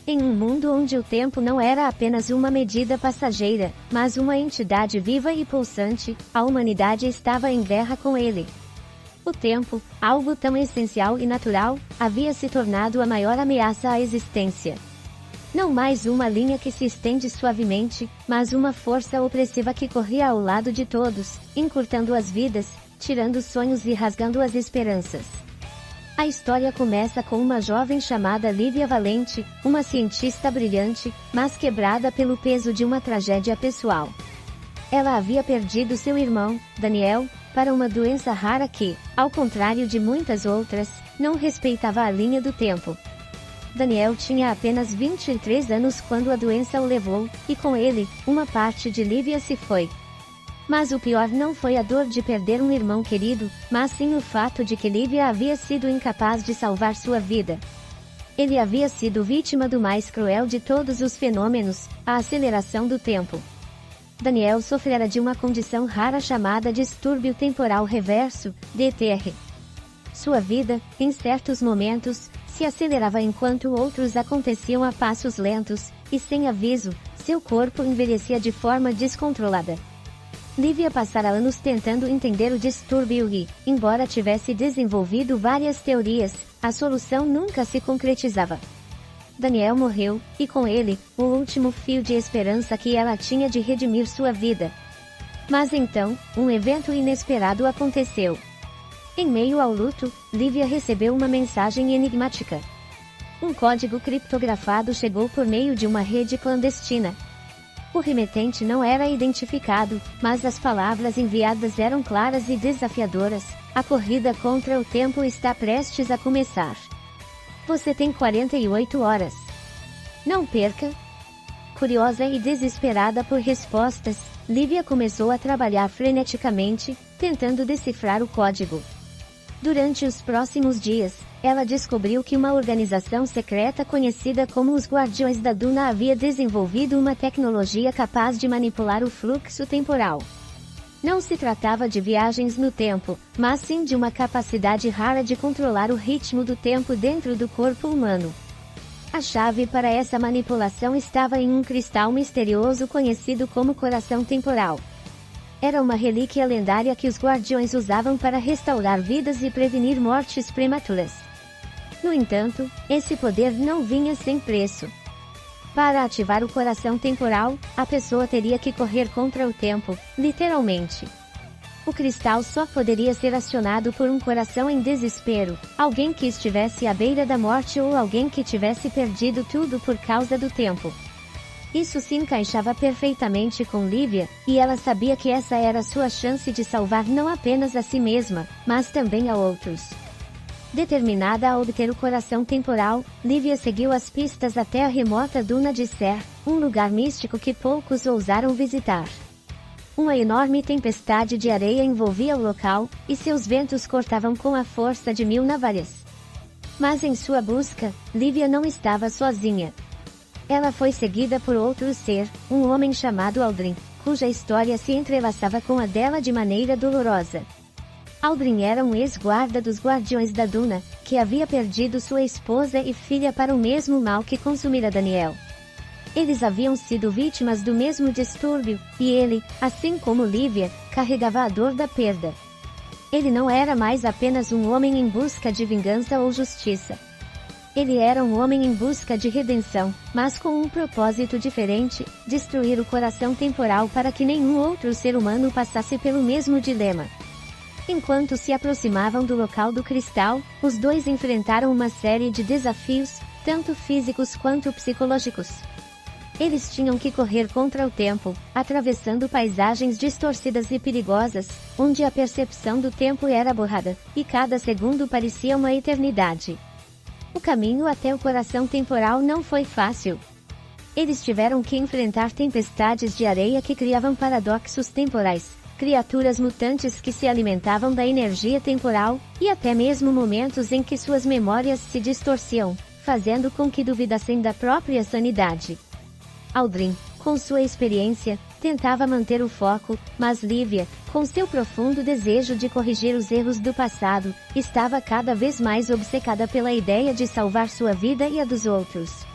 Em um mundo onde o tempo não era apenas uma medida passageira, mas uma entidade viva e pulsante, a humanidade estava em guerra com ele. O tempo, algo tão essencial e natural, havia se tornado a maior ameaça à existência. Não mais uma linha que se estende suavemente, mas uma força opressiva que corria ao lado de todos, encurtando as vidas, tirando os sonhos e rasgando as esperanças. A história começa com uma jovem chamada Lívia Valente, uma cientista brilhante, mas quebrada pelo peso de uma tragédia pessoal. Ela havia perdido seu irmão, Daniel, para uma doença rara que, ao contrário de muitas outras, não respeitava a linha do tempo. Daniel tinha apenas 23 anos quando a doença o levou, e com ele, uma parte de Lívia se foi. Mas o pior não foi a dor de perder um irmão querido, mas sim o fato de que Lívia havia sido incapaz de salvar sua vida. Ele havia sido vítima do mais cruel de todos os fenômenos, a aceleração do tempo. Daniel sofrera de uma condição rara chamada distúrbio temporal reverso, DTR. Sua vida, em certos momentos, se acelerava enquanto outros aconteciam a passos lentos, e sem aviso, seu corpo envelhecia de forma descontrolada. Lívia passara anos tentando entender o distúrbio e, embora tivesse desenvolvido várias teorias, a solução nunca se concretizava. Daniel morreu, e com ele, o último fio de esperança que ela tinha de redimir sua vida. Mas então, um evento inesperado aconteceu. Em meio ao luto, Lívia recebeu uma mensagem enigmática. Um código criptografado chegou por meio de uma rede clandestina. O remetente não era identificado, mas as palavras enviadas eram claras e desafiadoras. A corrida contra o tempo está prestes a começar. Você tem 48 horas. Não perca! Curiosa e desesperada por respostas, Lívia começou a trabalhar freneticamente, tentando decifrar o código. Durante os próximos dias, ela descobriu que uma organização secreta conhecida como os Guardiões da Duna havia desenvolvido uma tecnologia capaz de manipular o fluxo temporal. Não se tratava de viagens no tempo, mas sim de uma capacidade rara de controlar o ritmo do tempo dentro do corpo humano. A chave para essa manipulação estava em um cristal misterioso conhecido como Coração Temporal. Era uma relíquia lendária que os Guardiões usavam para restaurar vidas e prevenir mortes prematuras. No entanto, esse poder não vinha sem preço. Para ativar o Coração Temporal, a pessoa teria que correr contra o tempo, literalmente. O cristal só poderia ser acionado por um coração em desespero, alguém que estivesse à beira da morte ou alguém que tivesse perdido tudo por causa do tempo. Isso se encaixava perfeitamente com Lívia, e ela sabia que essa era sua chance de salvar não apenas a si mesma, mas também a outros. Determinada a obter o Coração Temporal, Lívia seguiu as pistas até a remota Duna de Ser, um lugar místico que poucos ousaram visitar. Uma enorme tempestade de areia envolvia o local, e seus ventos cortavam com a força de 1000 navalhas. Mas em sua busca, Lívia não estava sozinha. Ela foi seguida por outro ser, um homem chamado Aldrin, cuja história se entrelaçava com a dela de maneira dolorosa. Aldrin era um ex-guarda dos Guardiões da Duna, que havia perdido sua esposa e filha para o mesmo mal que consumira Daniel. Eles haviam sido vítimas do mesmo distúrbio, e ele, assim como Lívia, carregava a dor da perda. Ele não era mais apenas um homem em busca de vingança ou justiça. Ele era um homem em busca de redenção, mas com um propósito diferente: destruir o Coração Temporal para que nenhum outro ser humano passasse pelo mesmo dilema. Enquanto se aproximavam do local do cristal, os dois enfrentaram uma série de desafios, tanto físicos quanto psicológicos. Eles tinham que correr contra o tempo, atravessando paisagens distorcidas e perigosas, onde a percepção do tempo era borrada, e cada segundo parecia uma eternidade. O caminho até o Coração Temporal não foi fácil. Eles tiveram que enfrentar tempestades de areia que criavam paradoxos temporais, criaturas mutantes que se alimentavam da energia temporal, e até mesmo momentos em que suas memórias se distorciam, fazendo com que duvidassem da própria sanidade. Aldrin, com sua experiência, tentava manter o foco, mas Lívia, com seu profundo desejo de corrigir os erros do passado, estava cada vez mais obcecada pela ideia de salvar sua vida e a dos outros.